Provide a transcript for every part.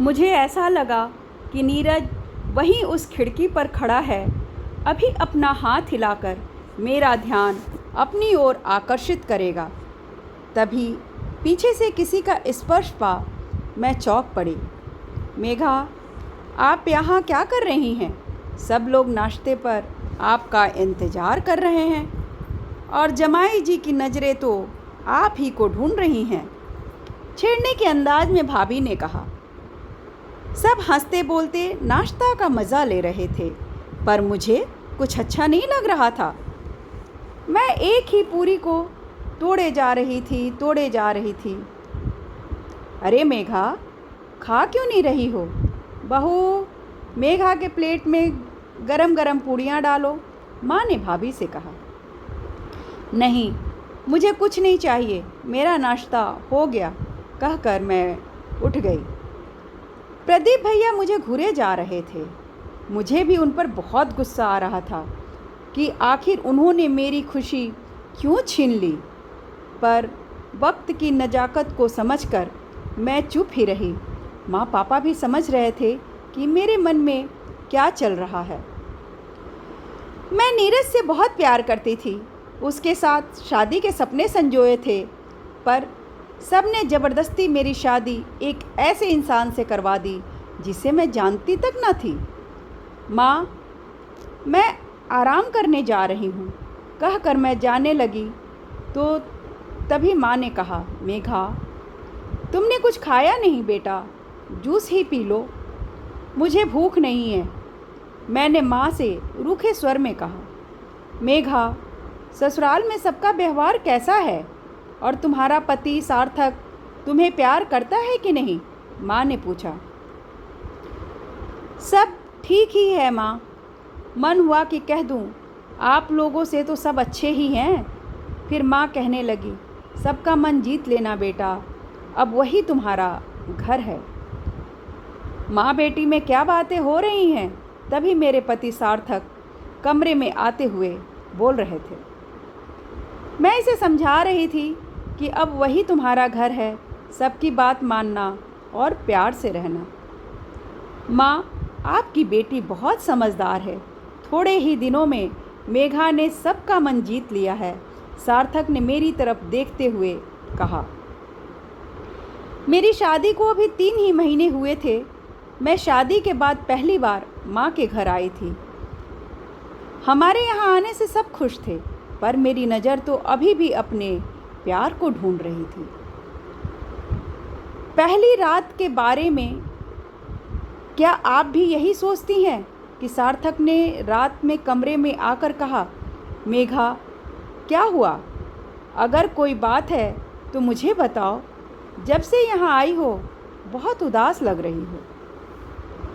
मुझे ऐसा लगा कि नीरज वहीं उस खिड़की पर खड़ा है, अभी अपना हाथ हिलाकर मेरा ध्यान अपनी ओर आकर्षित करेगा। तभी पीछे से किसी का स्पर्श पा मैं चौंक पड़ी। मेघा, आप यहाँ क्या कर रही हैं? सब लोग नाश्ते पर आपका इंतज़ार कर रहे हैं और जमाई जी की नज़रें तो आप ही को ढूंढ रही हैं। छेड़ने के अंदाज में भाभी ने कहा। सब हंसते बोलते नाश्ता का मज़ा ले रहे थे, पर मुझे कुछ अच्छा नहीं लग रहा था। मैं एक ही पूरी को तोड़े जा रही थी। अरे मेघा, खा क्यों नहीं रही हो? बहू, मेघा के प्लेट में गरम गरम पूड़ियाँ डालो, माँ ने भाभी से कहा। नहीं, मुझे कुछ नहीं चाहिए, मेरा नाश्ता हो गया, कहकर मैं उठ गई। प्रदीप भैया मुझे घूरे जा रहे थे। मुझे भी उन पर बहुत गुस्सा आ रहा था कि आखिर उन्होंने मेरी खुशी क्यों छीन ली, पर वक्त की नज़ाकत को समझकर मैं चुप ही रही। माँ पापा भी समझ रहे थे कि मेरे मन में क्या चल रहा है। मैं नीरज से बहुत प्यार करती थी, उसके साथ शादी के सपने संजोए थे, पर सब ने ज़बरदस्ती मेरी शादी एक ऐसे इंसान से करवा दी जिसे मैं जानती तक न थी। माँ, मैं आराम करने जा रही हूँ, कहकर मैं जाने लगी तो तभी माँ ने कहा, मेघा, तुमने कुछ खाया नहीं बेटा, जूस ही पी लो। मुझे भूख नहीं है, मैंने माँ से रूखे स्वर में कहा। मेघा, ससुराल में सबका व्यवहार कैसा है और तुम्हारा पति सार्थक तुम्हें प्यार करता है कि नहीं? माँ ने पूछा। सब ठीक ही है माँ, मन हुआ कि कह दूँ आप लोगों से तो सब अच्छे ही हैं। फिर माँ कहने लगी, सबका मन जीत लेना बेटा, अब वही तुम्हारा घर है। माँ बेटी में क्या बातें हो रही हैं? तभी मेरे पति सार्थक कमरे में आते हुए बोल रहे थे। मैं इसे समझा रही थी कि अब वही तुम्हारा घर है, सबकी बात मानना और प्यार से रहना। माँ, आपकी बेटी बहुत समझदार है, थोड़े ही दिनों में मेघा ने सबका मन जीत लिया है, सार्थक ने मेरी तरफ देखते हुए कहा। मेरी शादी को अभी 3 ही महीने हुए थे। मैं शादी के बाद पहली बार माँ के घर आई थी। हमारे यहाँ आने से सब खुश थे, पर मेरी नज़र तो अभी भी अपने प्यार को ढूंढ रही थी। पहली रात के बारे में क्या आप भी यही सोचती हैं कि सार्थक ने रात में कमरे में आकर कहा, मेघा, क्या हुआ? अगर कोई बात है तो मुझे बताओ, जब से यहाँ आई हो बहुत उदास लग रही हो।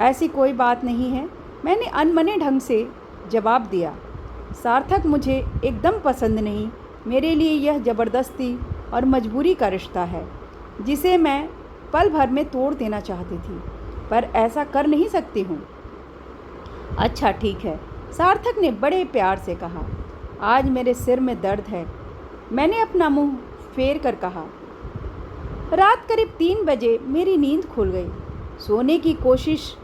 ऐसी कोई बात नहीं है, मैंने अनमने ढंग से जवाब दिया। सार्थक मुझे एकदम पसंद नहीं, मेरे लिए यह ज़बरदस्ती और मजबूरी का रिश्ता है जिसे मैं पल भर में तोड़ देना चाहती थी, पर ऐसा कर नहीं सकती हूँ। अच्छा ठीक है, सार्थक ने बड़े प्यार से कहा। आज मेरे सिर में दर्द है, मैंने अपना मुंह फेर कर कहा। रात करीब 3 बजे मेरी नींद खुल गई। सोने की कोशिश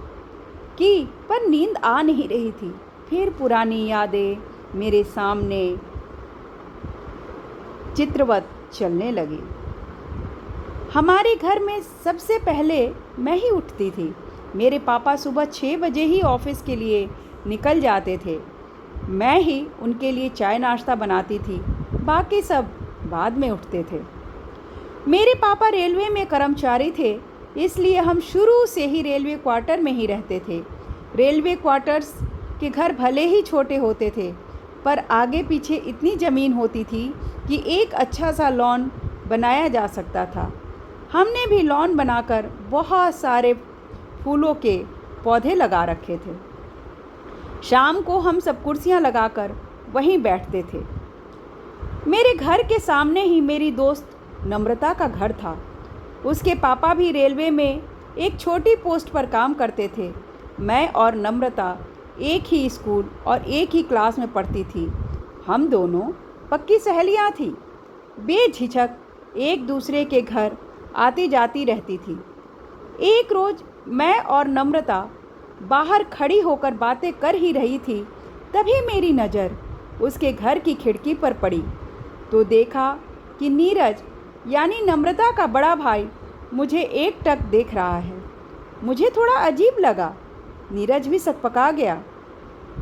की पर नींद आ नहीं रही थी। फिर पुरानी यादें मेरे सामने चित्रवत चलने लगी। हमारे घर में सबसे पहले मैं ही उठती थी। मेरे पापा सुबह 6 बजे ही ऑफिस के लिए निकल जाते थे। मैं ही उनके लिए चाय नाश्ता बनाती थी, बाकी सब बाद में उठते थे। मेरे पापा रेलवे में कर्मचारी थे, इसलिए हम शुरू से ही रेलवे क्वार्टर में ही रहते थे। रेलवे क्वार्टर्स के घर भले ही छोटे होते थे, पर आगे पीछे इतनी ज़मीन होती थी कि एक अच्छा सा लॉन बनाया जा सकता था। हमने भी लॉन बनाकर बहुत सारे फूलों के पौधे लगा रखे थे। शाम को हम सब कुर्सियां लगाकर वहीं बैठते थे। मेरे घर के सामने ही मेरी दोस्त नम्रता का घर था। उसके पापा भी रेलवे में एक छोटी पोस्ट पर काम करते थे। मैं और नम्रता एक ही स्कूल और एक ही क्लास में पढ़ती थी। हम दोनों पक्की सहेलियां थीं। बेझिझक एक दूसरे के घर आती जाती रहती थी। एक रोज़ मैं और नम्रता बाहर खड़ी होकर बातें कर ही रही थी, तभी मेरी नज़र उसके घर की खिड़की पर पड़ी तो देखा कि नीरज यानी नम्रता का बड़ा भाई मुझे एकटक देख रहा है। मुझे थोड़ा अजीब लगा। नीरज भी सकपका गया।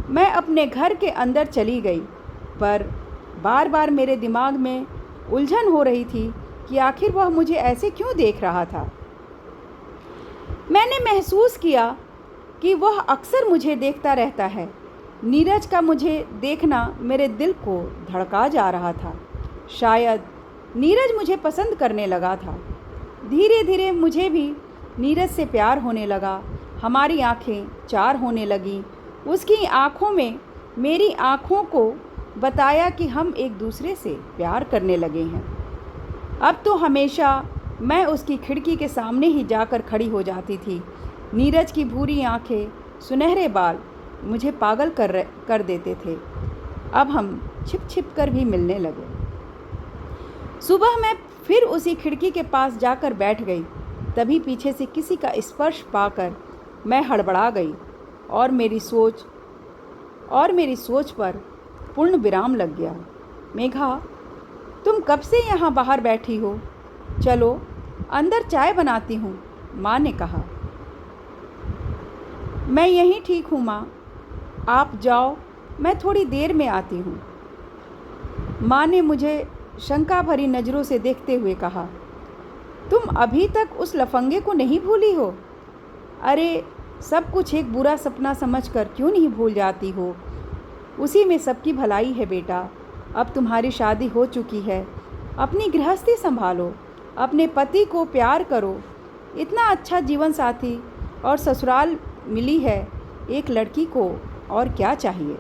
मैं अपने घर के अंदर चली गई, पर बार बार मेरे दिमाग में उलझन हो रही थी कि आखिर वह मुझे ऐसे क्यों देख रहा था। मैंने महसूस किया कि वह अक्सर मुझे देखता रहता है। नीरज का मुझे देखना मेरे दिल को धड़का जा रहा था। शायद नीरज मुझे पसंद करने लगा था। धीरे धीरे मुझे भी नीरज से प्यार होने लगा। हमारी आंखें चार होने लगीं। उसकी आंखों में मेरी आंखों को बताया कि हम एक दूसरे से प्यार करने लगे हैं। अब तो हमेशा मैं उसकी खिड़की के सामने ही जाकर खड़ी हो जाती थी। नीरज की भूरी आंखें, सुनहरे बाल मुझे पागल कर देते थे। अब हम छिप छिप कर भी मिलने लगे। सुबह मैं फिर उसी खिड़की के पास जाकर बैठ गई। तभी पीछे से किसी का स्पर्श पाकर मैं हड़बड़ा गई और मेरी सोच पर पूर्ण विराम लग गया। मेघा, तुम कब से यहाँ बाहर बैठी हो? चलो अंदर चाय बनाती हूँ, माँ ने कहा। मैं यहीं ठीक हूँ माँ, आप जाओ, मैं थोड़ी देर में आती हूँ, माँ ने मुझे शंका भरी नज़रों से देखते हुए कहा। तुम अभी तक उस लफंगे को नहीं भूली हो? अरे, सब कुछ एक बुरा सपना समझकर क्यों नहीं भूल जाती हो? उसी में सबकी भलाई है बेटा। अब तुम्हारी शादी हो चुकी है, अपनी गृहस्थी संभालो, अपने पति को प्यार करो। इतना अच्छा जीवन साथी और ससुराल मिली है एक लड़की को, और क्या चाहिए।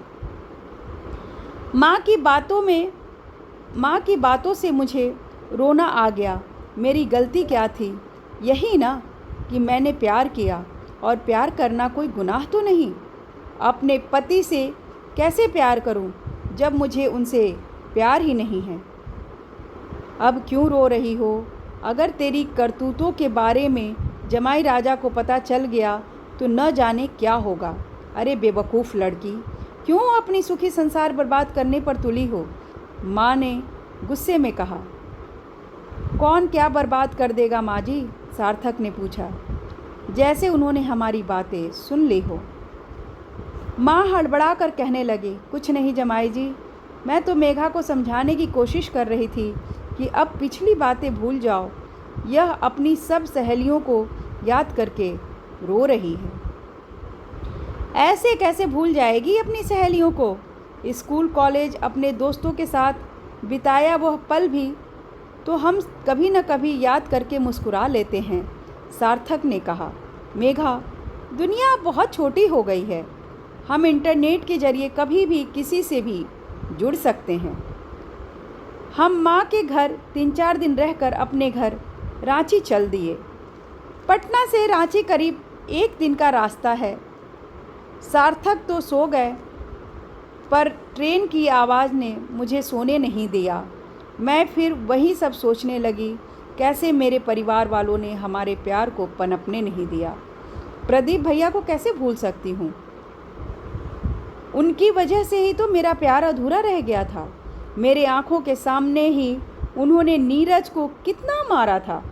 माँ की बातों से मुझे रोना आ गया। मेरी गलती क्या थी? यही ना कि मैंने प्यार किया, और प्यार करना कोई गुनाह तो नहीं। अपने पति से कैसे प्यार करूं जब मुझे उनसे प्यार ही नहीं है। अब क्यों रो रही हो? अगर तेरी करतूतों के बारे में जमाई राजा को पता चल गया तो न जाने क्या होगा। अरे बेवकूफ़ लड़की, क्यों अपनी सुखी संसार बर्बाद करने पर तुली हो? माँ ने गुस्से में कहा। कौन क्या बर्बाद कर देगा माँ जी? सार्थक ने पूछा, जैसे उन्होंने हमारी बातें सुन ली हो। माँ हड़बड़ा कर कहने लगी, कुछ नहीं जमाई जी, मैं तो मेघा को समझाने की कोशिश कर रही थी कि अब पिछली बातें भूल जाओ। यह अपनी सब सहेलियों को याद करके रो रही है। ऐसे कैसे भूल जाएगी अपनी सहेलियों को? स्कूल कॉलेज अपने दोस्तों के साथ बिताया वह पल भी तो हम कभी न कभी याद करके मुस्कुरा लेते हैं, सार्थक ने कहा। मेघा, दुनिया बहुत छोटी हो गई है। हम इंटरनेट के जरिए कभी भी किसी से भी जुड़ सकते हैं। हम माँ के घर 3-4 दिन रहकर अपने घर रांची चल दिए। पटना से रांची करीब 1 दिन का रास्ता है। सार्थक तो सो गए, पर ट्रेन की आवाज़ ने मुझे सोने नहीं दिया। मैं फिर वही सब सोचने लगी, कैसे मेरे परिवार वालों ने हमारे प्यार को पनपने नहीं दिया। प्रदीप भैया को कैसे भूल सकती हूँ? उनकी वजह से ही तो मेरा प्यार अधूरा रह गया था। मेरे आँखों के सामने ही उन्होंने नीरज को कितना मारा था।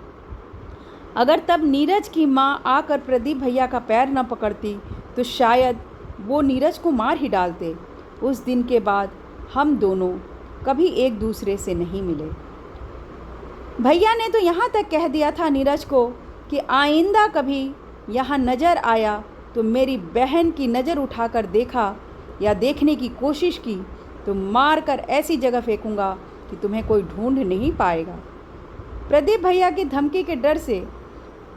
अगर तब नीरज की माँ आकर प्रदीप भैया का पैर न पकड़ती तो शायद वो नीरज को मार ही डालते। उस दिन के बाद हम दोनों कभी एक दूसरे से नहीं मिले। भैया ने तो यहाँ तक कह दिया था नीरज को कि आइंदा कभी यहाँ नज़र आया तो मेरी बहन की नज़र उठाकर देखा या देखने की कोशिश की तो मार कर ऐसी जगह फेंकूंगा कि तुम्हें कोई ढूंढ नहीं पाएगा। प्रदीप भैया की धमकी के डर से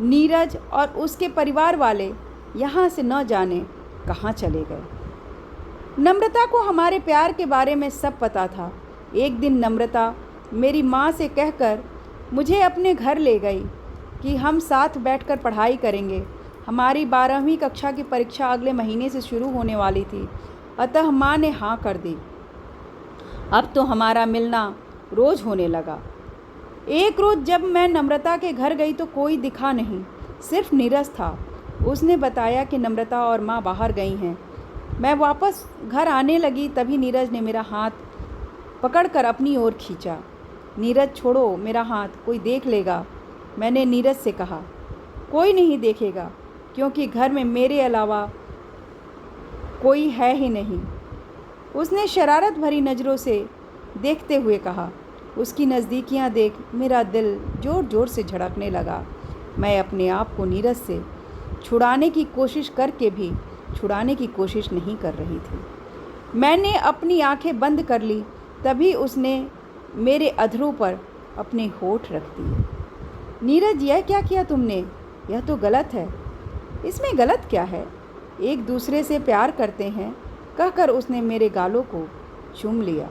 नीरज और उसके परिवार वाले यहाँ से न जाने कहाँ चले गए। नम्रता को हमारे प्यार के बारे में सब पता था। एक दिन नम्रता मेरी माँ से कहकर मुझे अपने घर ले गई कि हम साथ बैठकर पढ़ाई करेंगे। हमारी 12वीं कक्षा की परीक्षा अगले महीने से शुरू होने वाली थी, अतः माँ ने हाँ कर दी। अब तो हमारा मिलना रोज़ होने लगा। एक रोज़ जब मैं नम्रता के घर गई तो कोई दिखा नहीं, सिर्फ नीरज था। उसने बताया कि नम्रता और माँ बाहर गई हैं। मैं वापस घर आने लगी तभी नीरज ने मेरा हाथ पकड़कर अपनी ओर खींचा। नीरज छोड़ो मेरा हाथ, कोई देख लेगा। मैंने नीरज से कहा। कोई नहीं देखेगा क्योंकि घर में मेरे अलावा कोई है ही नहीं। उसने शरारत भरी नज़रों से देखते हुए कहा। उसकी नज़दीकियाँ देख मेरा दिल ज़ोर ज़ोर से धड़कने लगा। मैं अपने आप को नीरज से छुड़ाने की कोशिश करके भी छुड़ाने की कोशिश नहीं कर रही थी। मैंने अपनी आंखें बंद कर ली तभी उसने मेरे अधरों पर अपने होठ रख दिए। नीरज, यह क्या किया तुमने? यह तो गलत है। इसमें गलत क्या है? एक दूसरे से प्यार करते हैं, कहकर उसने मेरे गालों को चूम लिया।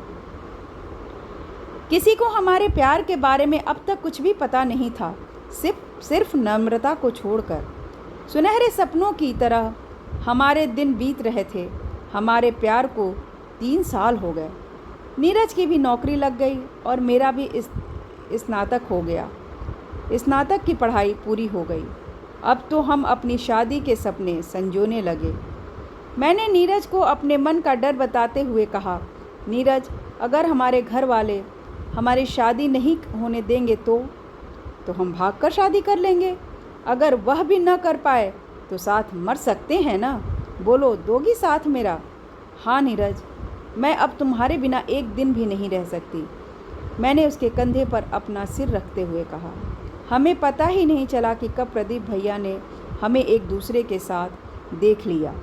किसी को हमारे प्यार के बारे में अब तक कुछ भी पता नहीं था, सिर्फ नम्रता को छोड़कर। सुनहरे सपनों की तरह हमारे दिन बीत रहे थे। हमारे प्यार को 3 साल हो गए। नीरज की भी नौकरी लग गई और मेरा भी स्नातक हो गया। स्नातक की पढ़ाई पूरी हो गई। अब तो हम अपनी शादी के सपने संजोने लगे। मैंने नीरज को अपने मन का डर बताते हुए कहा, नीरज, अगर हमारे घर वाले हमारी शादी नहीं होने देंगे तो हम भागकर शादी कर लेंगे। अगर वह भी न कर पाए तो साथ मर सकते हैं ना। बोलो, दोगी साथ मेरा? हाँ नीरज, मैं अब तुम्हारे बिना एक दिन भी नहीं रह सकती। मैंने उसके कंधे पर अपना सिर रखते हुए कहा। हमें पता ही नहीं चला कि कब प्रदीप भैया ने हमें एक दूसरे के साथ देख लिया।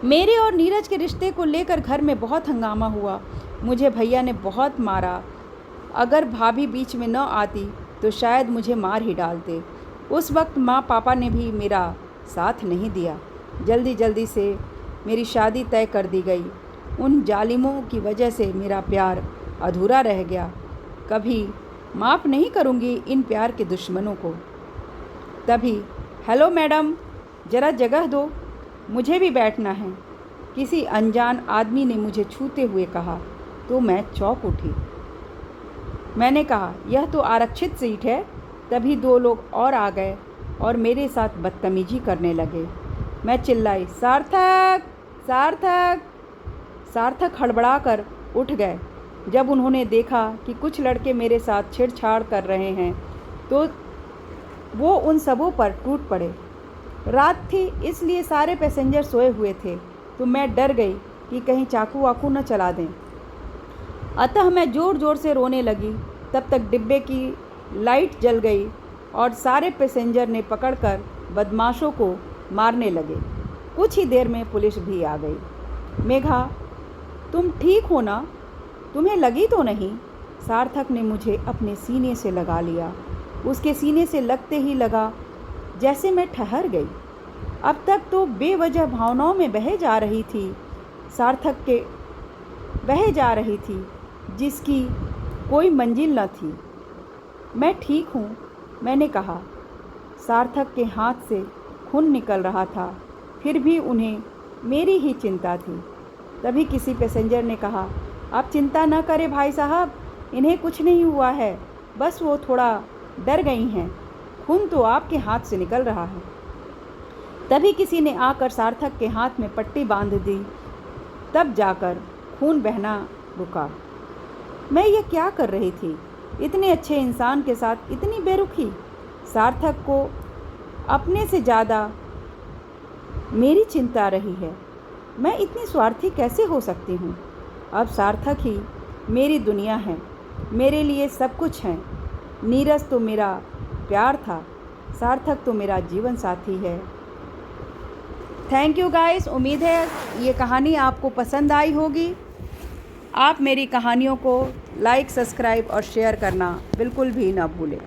मेरे और नीरज के रिश्ते को लेकर घर में बहुत हंगामा हुआ। मुझे भैया ने बहुत मारा। अगर भाभी बीच में न आती तो शायद मुझे मार ही डालते। उस वक्त माँ पापा ने भी मेरा साथ नहीं दिया। जल्दी से मेरी शादी तय कर दी गई। उन जालिमों की वजह से मेरा प्यार अधूरा रह गया। कभी माफ़ नहीं करूँगी इन प्यार के दुश्मनों को। तभी, हेलो मैडम, ज़रा जगह दो, मुझे भी बैठना है, किसी अनजान आदमी ने मुझे छूते हुए कहा तो मैं चौंक उठी। मैंने कहा, यह तो आरक्षित सीट है। तभी 2 लोग और आ गए और मेरे साथ बदतमीजी करने लगे। मैं चिल्लाई, सार्थक, सार्थक। सार्थक हड़बड़ाकर उठ गए। जब उन्होंने देखा कि कुछ लड़के मेरे साथ छेड़छाड़ कर रहे हैं तो वो उन सबों पर टूट पड़े। रात थी इसलिए सारे पैसेंजर सोए हुए थे, तो मैं डर गई कि कहीं चाकू वाकू न चला दें। अतः मैं ज़ोर ज़ोर से रोने लगी। तब तक डिब्बे की लाइट जल गई और सारे पैसेंजर ने पकड़कर बदमाशों को मारने लगे। कुछ ही देर में पुलिस भी आ गई। मेघा, तुम ठीक हो ना? तुम्हें लगी तो नहीं? सार्थक ने मुझे अपने सीने से लगा लिया। उसके सीने से लगते ही लगा जैसे मैं ठहर गई। अब तक तो बेवजह भावनाओं में बहे जा रही थी। सार्थक के बहे जा रही थी जिसकी कोई मंजिल न थी। मैं ठीक हूँ, मैंने कहा। सार्थक के हाथ से खून निकल रहा था, फिर भी उन्हें मेरी ही चिंता थी। तभी किसी पैसेंजर ने कहा, आप चिंता न करें भाई साहब, इन्हें कुछ नहीं हुआ है, बस वो थोड़ा डर गई हैं। खून तो आपके हाथ से निकल रहा है। तभी किसी ने आकर सार्थक के हाथ में पट्टी बांध दी, तब जाकर खून बहना रुका। मैं ये क्या कर रही थी? इतने अच्छे इंसान के साथ इतनी बेरुखी। सार्थक को अपने से ज़्यादा मेरी चिंता रही है। मैं इतनी स्वार्थी कैसे हो सकती हूँ? अब सार्थक ही मेरी दुनिया है, मेरे लिए सब कुछ है। नीरज तो मेरा प्यार था, सार्थक तो मेरा जीवन साथी है। Thank you guys. उम्मीद है ये कहानी आपको पसंद आई होगी। आप मेरी कहानियों को लाइक, सब्सक्राइब और शेयर करना बिल्कुल भी ना भूलें।